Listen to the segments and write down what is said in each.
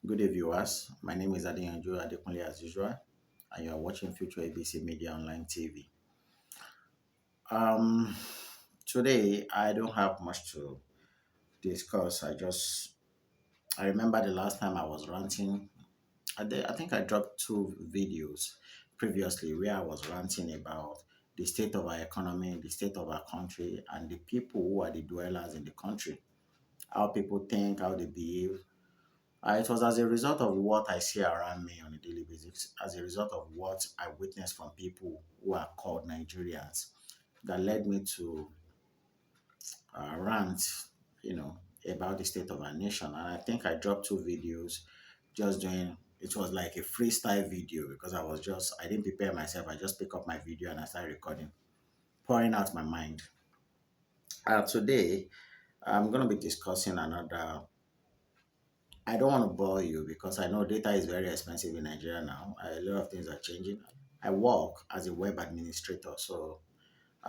Good day, viewers. My name is Adeyanju Adekunle as usual, and you are watching Future ABC Media Online TV. Um, Today I don't have much to discuss. I remember the last time I was ranting. I think I dropped two videos previously where I was ranting about the state of our economy, the state of our country, and the people who are the dwellers in the country. How people think, how they behave. It was as a result of what I see around me on a daily basis, as a result of what I witnessed from people who are called Nigerians, that led me to rant, about the state of our nation. And I think I dropped two videos just doing, it was like a freestyle video because I didn't prepare myself. I just pick up my video and I started recording, pouring out my mind. Today, I'm going to be discussing another. I don't want to bore you because I know data is very expensive in Nigeria now. A lot of things are changing. I work as a web administrator, so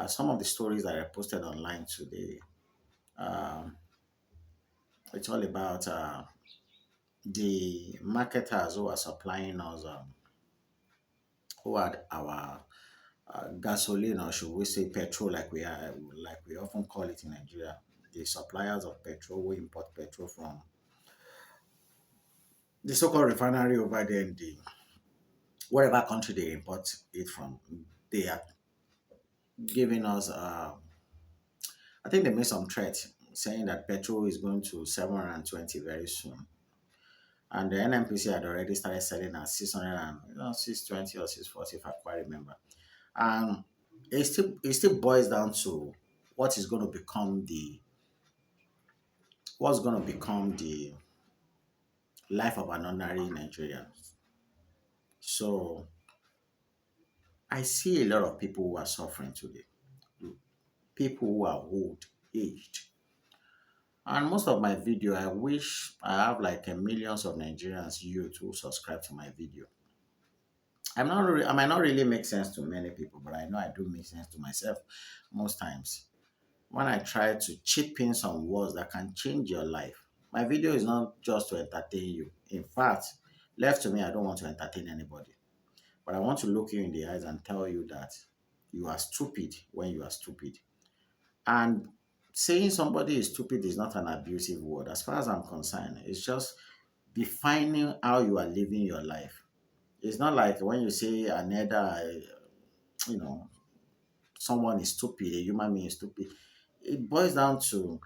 some of the stories that I posted online today, um, it's all about the marketers who are supplying us, who are our gasoline, or should we say petrol, like we often call it in Nigeria. The suppliers of petrol who import petrol from the so-called refinery over there in the whatever country they import it from. They are giving us, I think they made some threat saying that petrol is going to 720 very soon. And the NMPC had already started selling at 600 and 620 or 640 if I quite remember. And it still boils down to what is going to become the what's going to become the life of an ordinary Nigerian. So I see a lot of people who are suffering today, people who are old, aged. And most of my video, I wish I have like a millions of Nigerians youth who subscribe to my video. I might not really make sense to many people, but I know I do make sense to myself most times. When I try to chip in some words that can change your life, my video is not just to entertain you. In fact, left to me, I don't want to entertain anybody. But I want to look you in the eyes and tell you that you are stupid when you are stupid. And saying somebody is stupid is not an abusive word. As far as I'm concerned, it's just defining how you are living your life. It's not like when you say another, you know, someone is stupid, a human being is stupid. It boils down to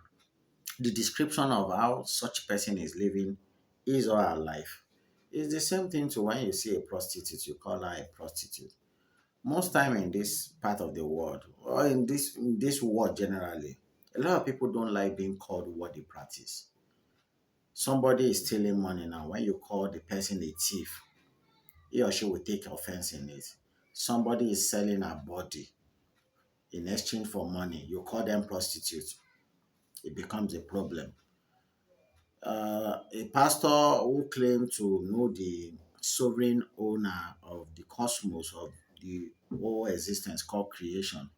the description of how such person is living his or her life. It's the same thing to when you see a prostitute, you call her a prostitute. Most time in this part of the world, or in this world generally, a lot of people don't like being called what they practice. Somebody is stealing money now. When you call the person a thief, he or she will take offense in it. Somebody is selling a body in exchange for money. You call them prostitutes. It becomes a problem. A pastor who claimed to know the sovereign owner of the cosmos, of the whole existence called creation,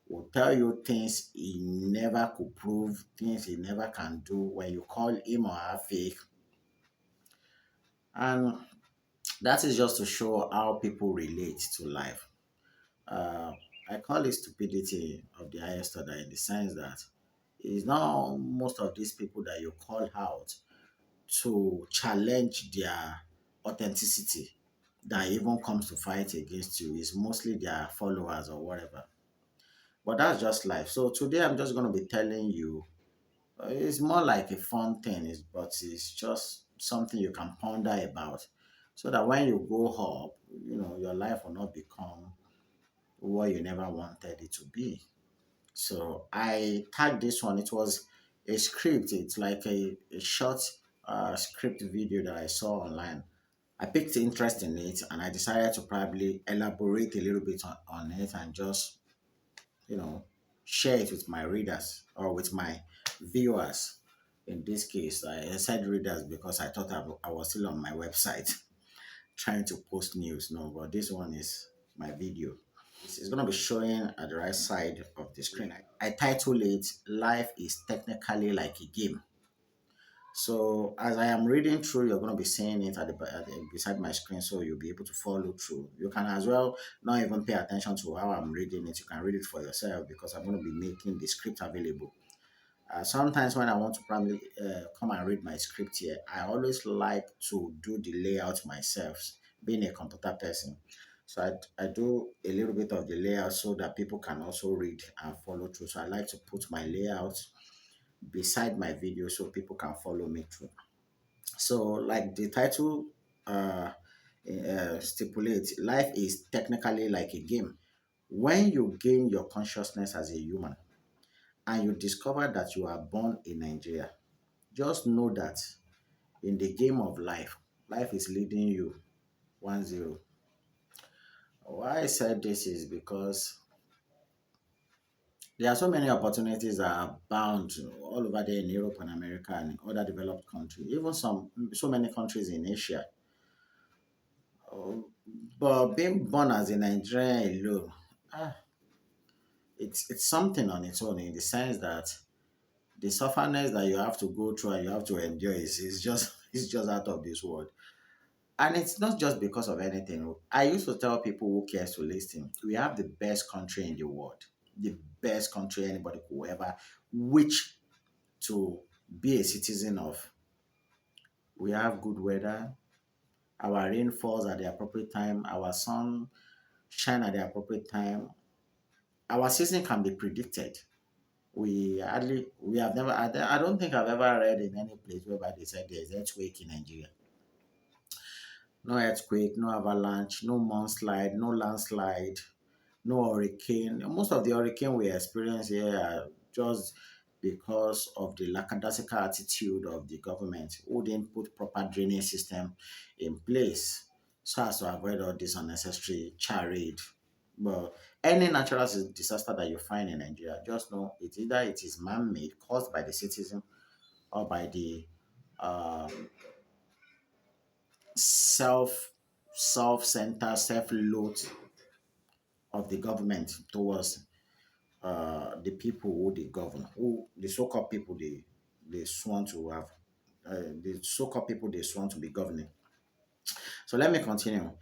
will tell you things he never could prove, things he never can do. When you call him or her fake, and that is just to show how people relate to life. Uh, I call it stupidity of the highest order in the sense that it's not most of these people that you call out to challenge their authenticity that even comes to fight against you. It's mostly their followers or whatever. But that's just life. So today I'm just going to be telling you, it's more like a fun thing, but it's just something you can ponder about so that when you grow up, your life will not become what you never wanted it to be. So I tagged this one. It was a script. It's like a short script video that I saw online. I picked interest in it and I decided to probably elaborate a little bit on it and just, you know, share it with my readers or with my viewers. In this case, I said readers because I thought I was still on my website trying to post news. No, but this one is my video. It's going to be showing at the right side of the screen. I title it Life is Technically Like a Game. So as I am reading through, you're going to be seeing it beside my screen, so you'll be able to follow through. You can as well not even pay attention to how I'm reading it. You can read it for yourself because I'm going to be making the script available. Sometimes when I want to probably come and read my script here, I always like to do the layout myself, being a computer person. So I do a little bit of the layout so that people can also read and follow through. So I like to put my layout beside my video so people can follow me through. So, like the title stipulates, life is technically like a game. When you gain your consciousness as a human and you discover that you are born in Nigeria, just know that in the game of life, life is leading you 1-0. Why I said this is because there are so many opportunities that are bound all over there in Europe and America and other developed countries, even so many countries in Asia. But being born as a Nigerian alone, ah, it's something on its own in the sense that the sufferness that you have to go through and you have to endure is just it's just out of this world. And it's not just because of anything. I used to tell people who cares to listen, we have the best country in the world, the best country anybody could ever wish to be a citizen of. We have good weather, our rain falls at the appropriate time, our sun shine at the appropriate time. Our season can be predicted. We have never, I don't think I've ever read in any place whereby they said there's earthquake in Nigeria. No earthquake, no avalanche, no mudslide, no landslide, no hurricane. Most of the hurricane we experience here are just because of the lackadaisical attitude of the government who didn't put proper drainage system in place so as to avoid all this unnecessary charade. But any natural disaster that you find in Nigeria, just know it is man-made, caused by the citizen or by the um, self self-centered, self-loath of the government towards the people who they govern, who the so-called people they sworn to have, the so-called people they sworn to be governing. So let me continue.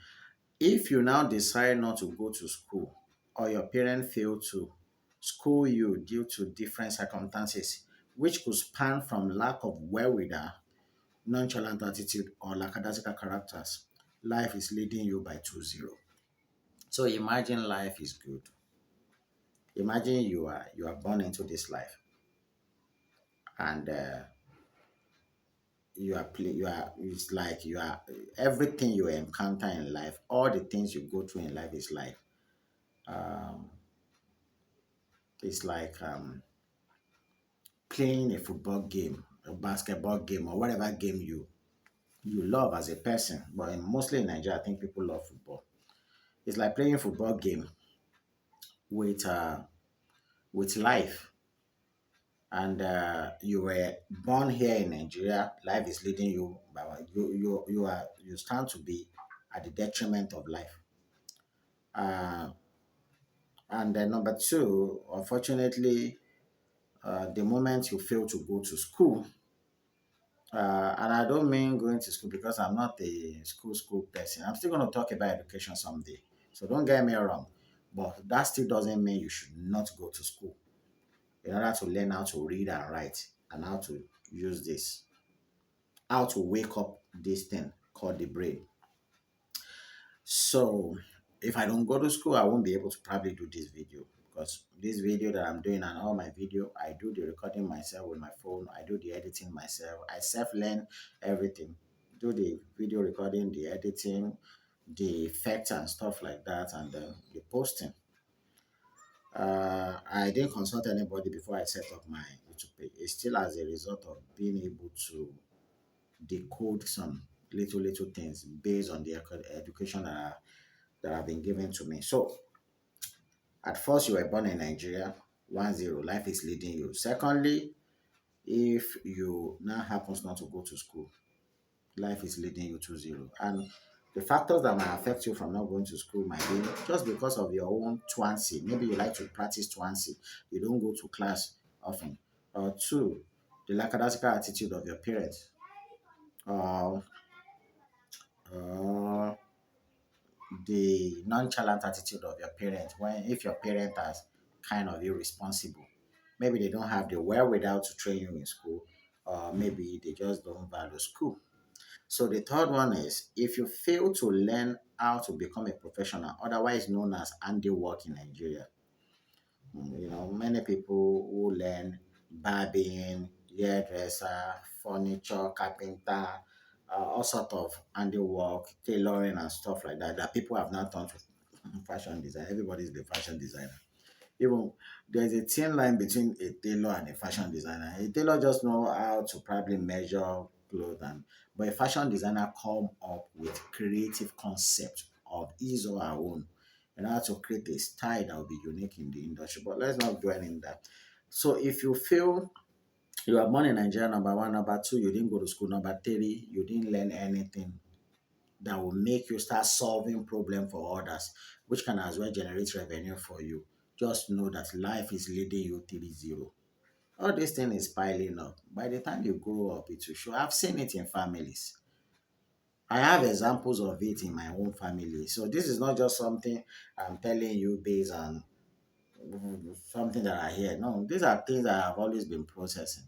If you now decide not to go to school, or your parents fail to school you due to different circumstances, which could span from lack of wherewithal, nonchalant attitude, or lackadaisical characters, life is leading you by 2-0. So imagine life is good. Imagine you are born into this life and it's like you are everything you encounter in life, all the things you go through in life is like um it's like playing a football game, a basketball game, or whatever game you love as a person. But mostly in Nigeria, I think people love football. It's like playing a football game with with life. And you were born here in Nigeria, life is leading you, but you stand to be at the detriment of life. Uh, and then number two, unfortunately, the moment you fail to go to school, and I don't mean going to school because I'm not a school person. I'm still going to talk about education someday. So don't get me wrong. But that still doesn't mean you should not go to school in order to learn how to read and write and how to use this, how to wake up this thing called the brain. So if I don't go to school, I won't be able to probably do this video because this video that I'm doing and all my video, I do the recording myself with my phone. I do the editing myself. I self-learn everything. Do the video recording, the editing, the effects and stuff like that, and the posting. I didn't consult anybody before I set up my YouTube page. It's still as a result of being able to decode some little things based on the education that have been given to me. So at first you were born in Nigeria, 1-0, life is leading you. Secondly, if you now happens not to go to school, life is leading you 2-0. And the factors that might affect you from not going to school might be just because of your own truancy. Maybe you like to practice truancy. You don't go to class often. Or two, the lackadaisical attitude of your parents, or uh, the nonchalant attitude of your parents. When if your parent is kind of irresponsible, maybe they don't have the wherewithal to train you in school, or maybe they just don't value school. So the third one is if you fail to learn how to become a professional, otherwise known as handiwork in Nigeria. Many people who learn barbing, hairdresser, furniture, carpenter, all sort of handiwork, tailoring and stuff like that, that people have not turned to fashion design. Everybody's the fashion designer. Even there's a thin line between a tailor and a fashion designer. A tailor just know how to probably measure clothes, but a fashion designer come up with creative concept of his or her own, and how to create a style that will be unique in the industry. But let's not dwell in that. So if you feel you are born in Nigeria, number one, number two, you didn't go to school, number three, you didn't learn anything that will make you start solving problem for others, which can as well generate revenue for you. Just know that life is leading you 3-0. All this thing is piling up. By the time you grow up, it will show. I've seen it in families. I have examples of it in my own family. So this is not just something I'm telling you based on something that I hear. No, these are things that I've always been processing.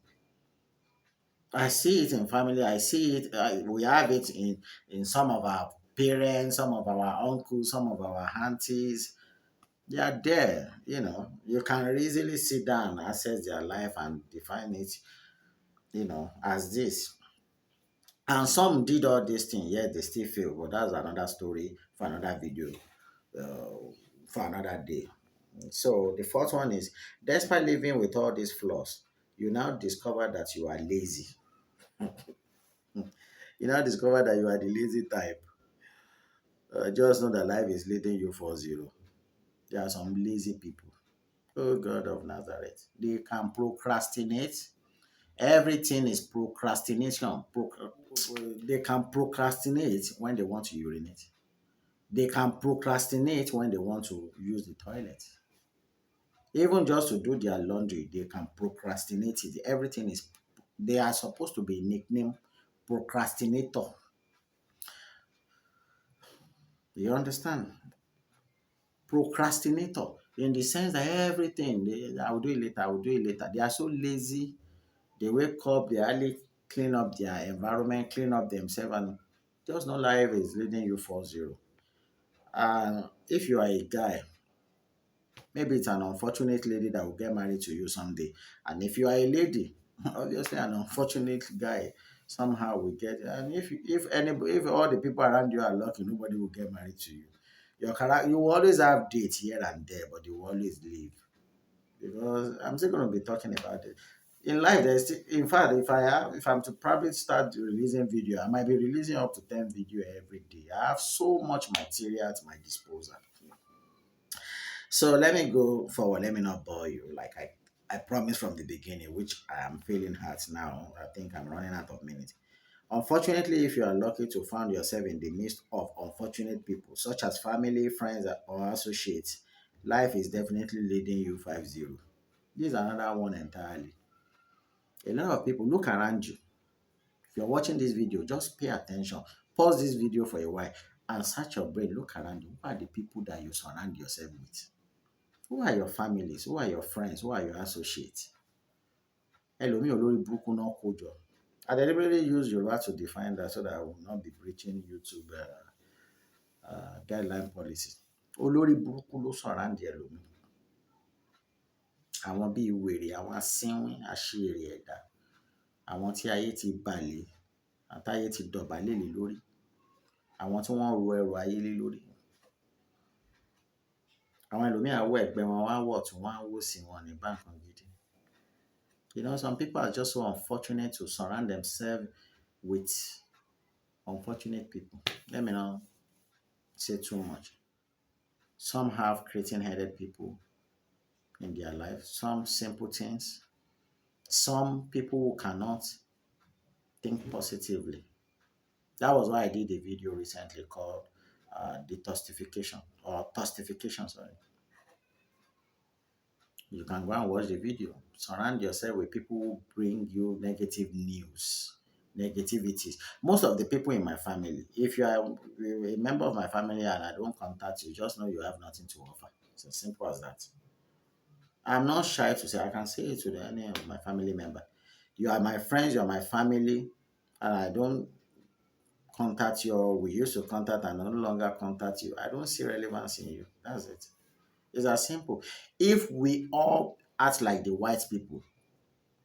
I see it in family. I see it. We have it in some of our parents, some of our uncles, some of our aunties. They are there. You can easily sit down, assess their life, and define it. As this. And some did all these things, yet they still fail. But that's another story for another video, for another day. So the fourth one is, despite living with all these flaws, you now discover that you are lazy. You now discover that you are the lazy type. Just know that life is leading you 4-0. There are some lazy people. Oh God of Nazareth. They can procrastinate. Everything is procrastination. They can procrastinate when they want to urinate. They can procrastinate when they want to use the toilet. Even just to do their laundry, they can procrastinate it. Everything is, they are supposed to be nicknamed procrastinator. You understand? Procrastinator in the sense that everything, I will do it later, I will do it later. They are so lazy. They wake up, they hardly clean up their environment, clean up themselves, and just no life is leading you 4-0. And if you are a guy, maybe it's an unfortunate lady that will get married to you someday. And if you are a lady, obviously an unfortunate guy somehow will get. And if all the people around you are lucky, nobody will get married to you. Your character, you will always have dates here and there, but you will always leave. Because I'm still going to be talking about it. In life, in fact, if I'm to probably start releasing video, I might be releasing up to 10 video every day. I have so much material at my disposal. So let me go forward. Let me not bore you. Like I promised from the beginning, which I am feeling hurt now. I think I'm running out of minutes. Unfortunately, if you are lucky to find yourself in the midst of unfortunate people, such as family, friends, or associates, life is definitely leading you 5-0. This is another one entirely. A lot of people look around you. If you're watching this video, just pay attention. Pause this video for a while and search your brain. Look around you. Who are the people that you surround yourself with? Who are your families? Who are your friends? Who are your associates? Ẹlòmíì olórí burúkú náà kó jọ. I deliberately use Yoruba to define that so that I will not be breaching YouTube guideline policies. Olórí burúkú ló surround ẹlòmíì. Àwọn bíi wèrè, àwọn asínwín, aṣiwèrè ẹ̀dá, àwọn tí ayé ti bàlé, àtayé ti dọ̀bálẹ̀ lé lórí, àwọn tí wọ́n ru ẹrù ayé lé lórí. Àwọn ẹlòmíì á wọ ẹ̀gbẹ́ wọn, wọ́n á wọ̀ tún, wọ́n á wò sí wọn ní bá nǹkan gidi. Some people are just so unfortunate to surround themselves with unfortunate people. Let me not say too much. Some have creating-headed people in their life, some simple things, some people who cannot think positively. That was why I did a video recently called detoxification or tostification, sorry. You can go and watch the video. Surround yourself with people who bring you negative news, negativities. Most of the people in my family, if you are a member of my family and I don't contact you, just know you have nothing to offer. It's as simple as that. I'm not shy to say, I can say it to any of my family member. You are my friends, you are my family, and I don't contact you, or we used to contact and no longer contact you. I don't see relevance in you. That's it. It's as simple. If we all act like the white people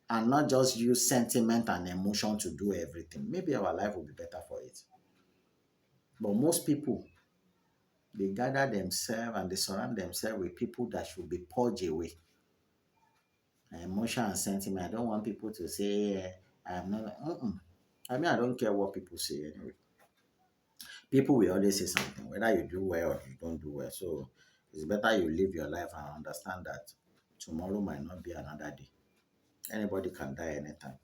and not just use sentiment and emotion to do everything, maybe our life will be better for it. But most people, they gather themselves and they surround themselves with people that should be purged away. Emotion and sentiment. I don't want people to say, I'm not. I mean, I don't care what people say anyway. People will always say something, whether you do well or you don't do well. So it's better you live your life and understand that tomorrow might not be another day. Anybody can die anytime.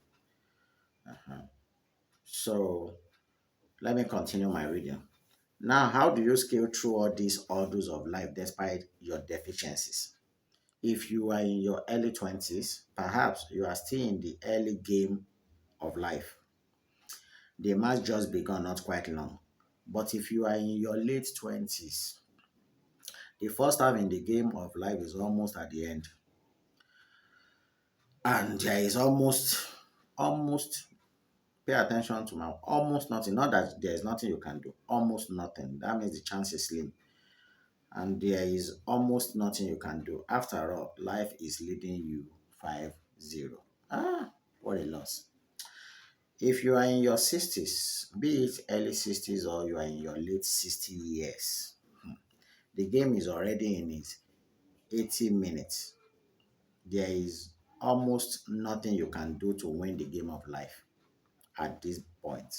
So let me continue my reading. Now, how do you scale through all these hurdles of life despite your deficiencies? If you are in your early 20s, perhaps you are still in the early game of life. The match just begun not quite long. But if you are in your late 20s, the first half in the game of life is almost at the end. And there is almost, pay attention to my almost nothing. Not that there is nothing you can do, almost nothing. That means the chance is slim. And there is almost nothing you can do. After all, life is leading you 5-0. Ah, what a loss. If you are in your 60s, be it early 60s or you are in your late 60 years, the game is already in its 80 minutes. There is almost nothing you can do to win the game of life at this point.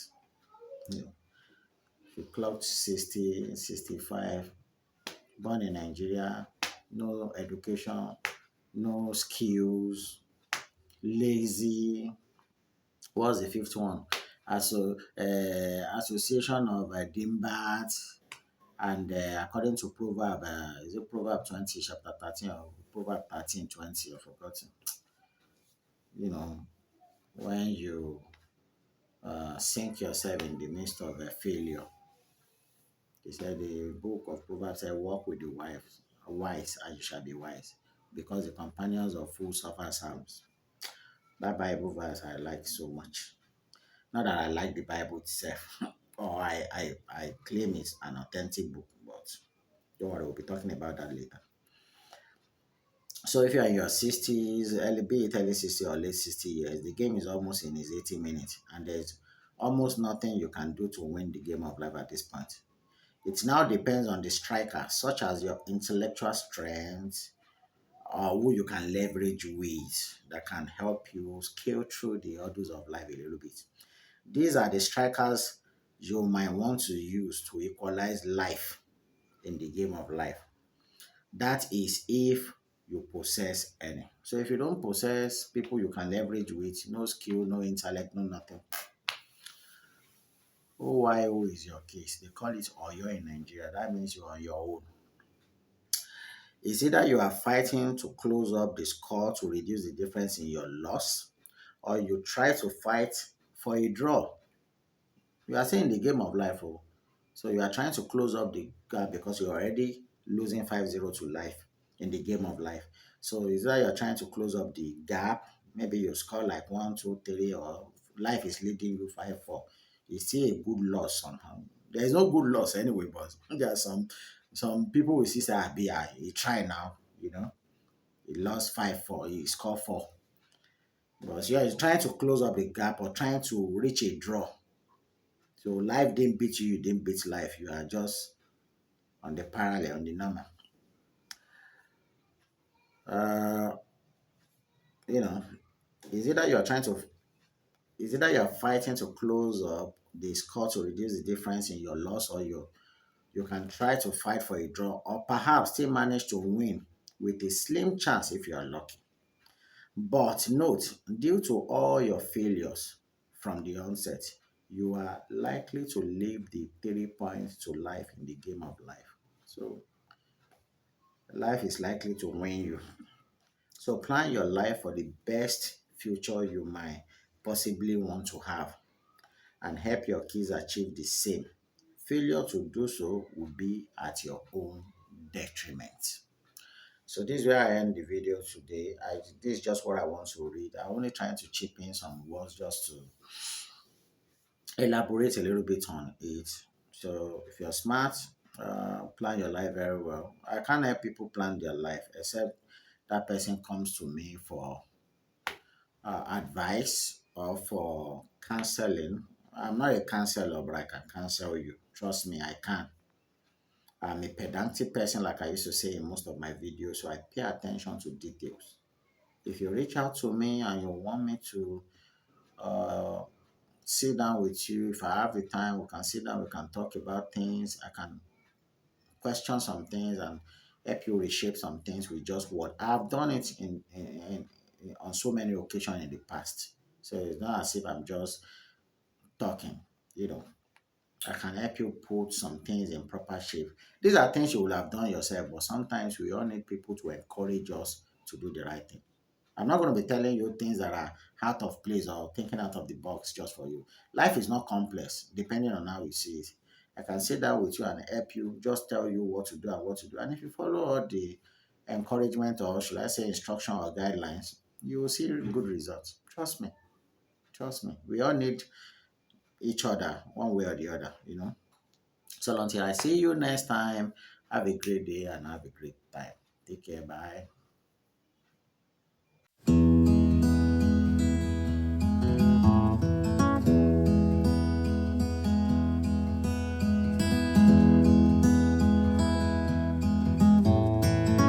You know, if you clocked 60, 65, born in Nigeria, no education, no skills, lazy. What's the fifth one? Association of Dimbats, and according to Proverb, is it Proverb 20, chapter 13, or Proverb 13:20? I've forgotten. You know, when you sink yourself in the midst of a failure, he said the book of Proverbs said, walk with the wise, and you shall be wise, because the companions of fools suffer harms. That Bible verse I like so much. Not that I like the Bible itself, or I claim it's an authentic book, but don't worry, we'll be talking about that later. So if you're in your 60s, be it early 60 or late 60 years, the game is almost in its 80 minutes, and there's almost nothing you can do to win the game of life at this point. It now depends on the striker, such as your intellectual strength, or who you can leverage with that can help you scale through the hurdles of life a little bit. These are the strikers you might want to use to equalize life in the game of life. That is if you possess any. So if you don't possess people you can leverage with, no skill, no intellect, no nothing. OYO is your case. They call it Oyo in Nigeria. That means you're on your own. It's either you are fighting to close up the score to reduce the difference in your loss, or you try to fight for a draw. You are saying the game of life, oh. So you are trying to close up the gap because you're already losing 5-0 to life in the game of life. So is that you're trying to close up the gap? Maybe you score like 1, 2, 3, or life is leading you 5-4. It's still a good loss somehow. There is no good loss anyway, but there are some people will see say, he try now, he lost 5-4, he scored 4. But you're trying to close up the gap or trying to reach a draw. So life didn't beat you, you didn't beat life. You are just on the parallel, on the normal. Uh, you know, is either you're trying to, is either you're fighting to close up the score to reduce the difference in your loss, or you can try to fight for a draw, or perhaps still manage to win with a slim chance if you are lucky. But note, due to all your failures from the onset, you are likely to leave the 3 points to life in the game of life. So life is likely to win you. So plan your life for the best future you might possibly want to have and help your kids achieve the same. Failure to do so will be at your own detriment. So this is where I end the video today. This is just what I want to read. I'm only trying to chip in some words just to elaborate a little bit on it. So if you're smart, plan your life very well. I can't help people plan their life except that person comes to me for advice or for counseling. I'm not a counselor, but I can counsel you. Trust me, I can. I'm a pedantic person, like I used to say in most of my videos, so I pay attention to details. If you reach out to me and you want me to uh, sit down with you, if I have the time, we can sit down, we can talk about things. I can question some things and help you reshape some things with just what I've done it on so many occasions in the past. So it's not as if I'm just talking, you know. I can help you put some things in proper shape. These are things you will have done yourself, but sometimes we all need people to encourage us to do the right thing. I'm not going to be telling you things that are out of place or thinking out of the box just for you. Life is not complex, depending on how you see it. I can sit down with you and help you, just tell you what to do and what to do. And if you follow all the encouragement or should I say instruction or guidelines, you will see good results. Trust me. Trust me. We all need each other one way or the other, you know. So until I see you next time, have a great day and have a great time. Take care. Bye.